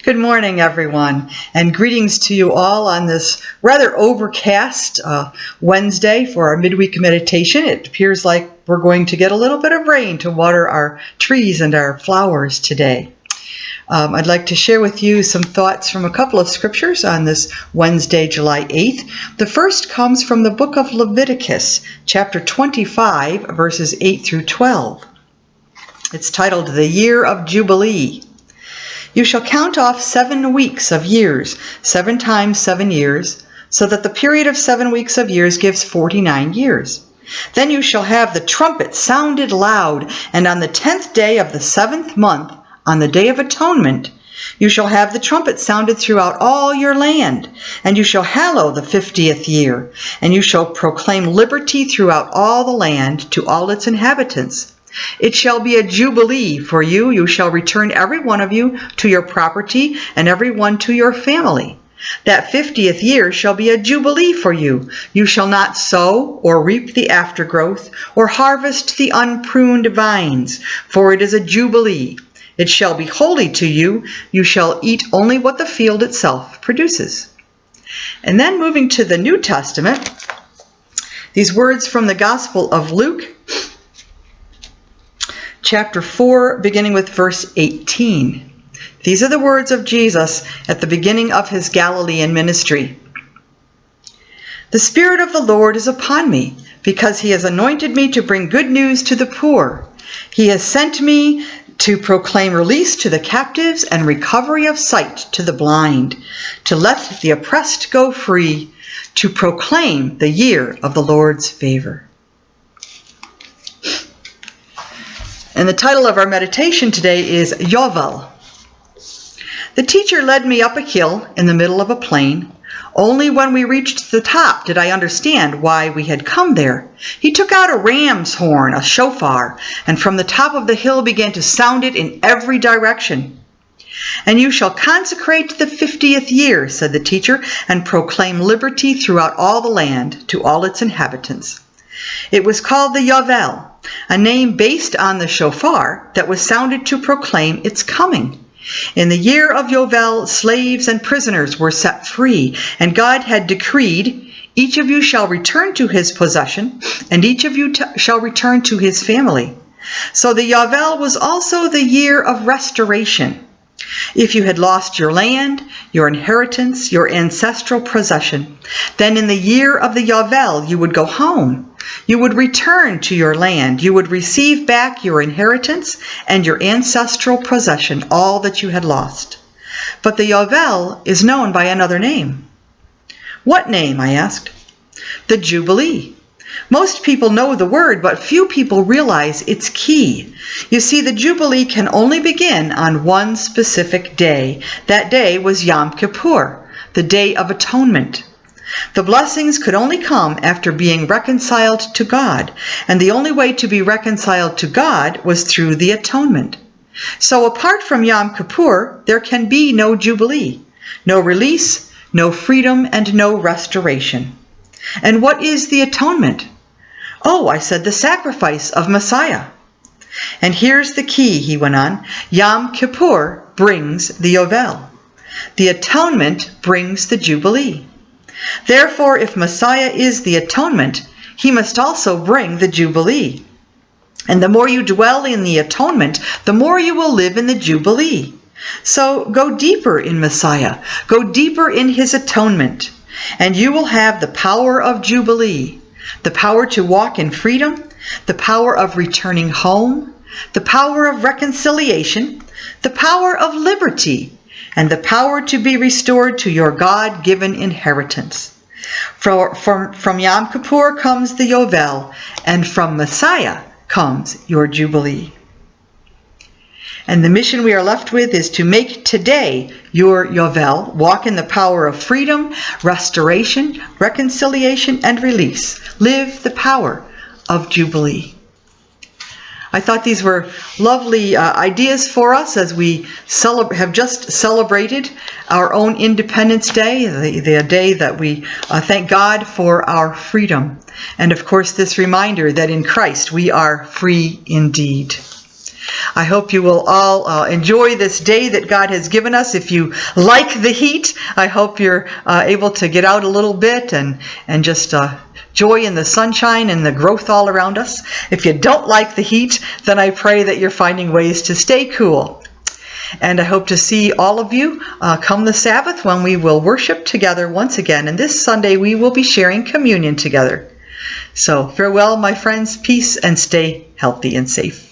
Good morning, everyone, and greetings to you all on this rather overcast Wednesday for our midweek meditation. It appears like we're going to get a little bit of rain to water our trees and our flowers today. I'd like to share with you some thoughts from a couple of scriptures on this Wednesday, July 8th. The first comes from the book of Leviticus, chapter 25, verses 8 through 12. It's titled, The Year of Jubilee. You shall count off 7 weeks of years, 7 times 7 years, so that the period of 7 weeks of years gives 49 years. Then you shall have the trumpet sounded loud, and on the 10th day of the 7th month, on the day of atonement, you shall have the trumpet sounded throughout all your land, and you shall hallow the 50th year, and you shall proclaim liberty throughout all the land to all its inhabitants. It shall be a jubilee for you. You shall return every one of you to your property, and every one to your family. That 50th year shall be a jubilee for you. You shall not sow or reap the aftergrowth, or harvest the unpruned vines, for it is a jubilee. It shall be holy to you. You shall eat only what the field itself produces. And then moving to the New Testament, these words from the Gospel of Luke, chapter 4, beginning with verse 18. These are the words of Jesus at the beginning of his Galilean ministry. The Spirit of the Lord is upon me, because he has anointed me to bring good news to the poor. He has sent me to proclaim release to the captives and recovery of sight to the blind, to let the oppressed go free, to proclaim the year of the Lord's favor. And the title of our meditation today is Yovel. The teacher led me up a hill in the middle of a plain. Only when we reached the top did I understand why we had come there. He took out a ram's horn, a shofar, and from the top of the hill began to sound it in every direction. And you shall consecrate the 50th year, said the teacher, and proclaim liberty throughout all the land to all its inhabitants. It was called the Yovel, a name based on the shofar that was sounded to proclaim its coming. In the year of Yovel, slaves and prisoners were set free, and God had decreed, each of you shall return to his possession, and each of you shall return to his family. So the Yovel was also the year of restoration. If you had lost your land, your inheritance, your ancestral possession, then in the year of the Yovel you would go home. You would return to your land. You would receive back your inheritance and your ancestral possession, all that you had lost. But the Yovel is known by another name. What name? I asked. The Jubilee. Most people know the word, but few people realize its key. You see, the Jubilee can only begin on one specific day. That day was Yom Kippur, the Day of Atonement. The blessings could only come after being reconciled to God, and the only way to be reconciled to God was through the atonement. So apart from Yom Kippur, there can be no Jubilee, no release, no freedom, and no restoration. And what is the atonement? Oh, I said, the sacrifice of Messiah. And here's the key, he went on. Yom Kippur brings the Yovel. The atonement brings the Jubilee. Therefore, if Messiah is the atonement, he must also bring the Jubilee. And the more you dwell in the atonement, the more you will live in the Jubilee. So go deeper in Messiah. Go deeper in his atonement. And you will have the power of Jubilee, the power to walk in freedom, the power of returning home, the power of reconciliation, the power of liberty, and the power to be restored to your God-given inheritance. From Yom Kippur comes the Yovel, and from Messiah comes your Jubilee. And the mission we are left with is to make today your Yovel, walk in the power of freedom, restoration, reconciliation, and release. Live the power of Jubilee. I thought these were lovely ideas for us as we have just celebrated our own Independence Day, the day that we thank God for our freedom. And of course, this reminder that in Christ we are free indeed. I hope you will all enjoy this day that God has given us. If you like the heat, I hope you're able to get out a little bit and just joy in the sunshine and the growth all around us. If you don't like the heat, then I pray that you're finding ways to stay cool. And I hope to see all of you come the Sabbath when we will worship together once again. And this Sunday we will be sharing communion together. So farewell, my friends. Peace, and stay healthy and safe.